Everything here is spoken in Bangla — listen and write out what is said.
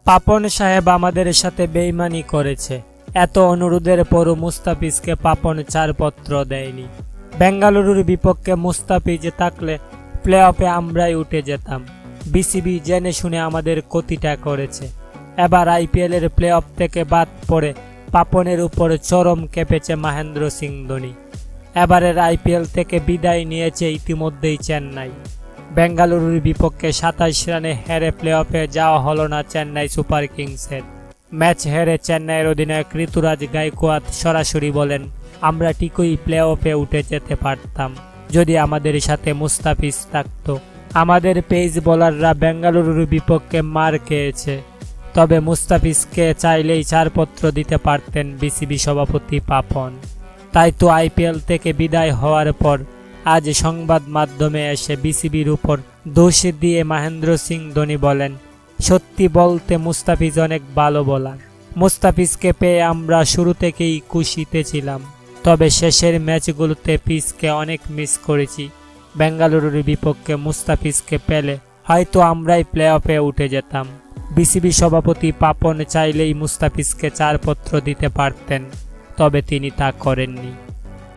পাপন সাহেব আমাদের সাথে বেইমানি করেছে। এত অনুরোধের পরও মুস্তাফিজকে পাপন ছাড়পত্র দেয়নি। বেঙ্গালুরুর বিপক্ষে মুস্তাফিজ থাকলে প্লে অফে আমরাই উঠে যেতাম। বিসিবি জেনে শুনে আমাদের ক্ষতিটা করেছে। এবার আইপিএলের প্লে অফ থেকে বাদ পড়ে পাপনের উপর চরম কেঁপেছে মহেন্দ্র সিং ধোনি। এবারের আইপিএল থেকে বিদায় নিয়েছে ইতিমধ্যেই চেন্নাই। বেঙ্গালুরুর বিপক্ষে 27 রানে হেরে প্লে অফে যাওয়া হলো না চেন্নাই সুপার কিংসের। ম্যাচ হেরে চেন্নাইয়ের অধিনায়ক ঋতুরাজ গায়কোয়াদ সরাসরি বলেন, আমরা ঠিকই প্লে অফে উঠে যেতে পারতাম যদি আমাদের সাথে মুস্তাফিজ থাকতো। আমাদের পেস বোলাররা বেঙ্গালুরুর বিপক্ষে মার খেয়েছে, তবে মুস্তাফিজকে চাইলেই ছাড়পত্র দিতে পারতেন বিসিবি সভাপতি পাপন। তাই তো আইপিএল থেকে বিদায় হওয়ার পর আজ সংবাদ মাধ্যমে এসে বিসিবির উপর দোষ দিয়ে মহেন্দ্র সিং ধোনি বলেন, সত্যি বলতে মুস্তাফিজ অনেক ভালো বোলার। মুস্তাফিজকে পেয়ে আমরা শুরু থেকেই খুশিতে ছিলাম, তবে শেষের ম্যাচগুলোতে পিচকে অনেক মিস করেছি। বেঙ্গালুরুর বিপক্ষে মুস্তাফিজকে পেলে হয়তো আমরাই প্লে অফে উঠে যেতাম। বিসিবি সভাপতি পাপন চাইলেই মুস্তাফিজকে ছাড়পত্র দিতে পারতেন, তবে তিনি তা করেননি।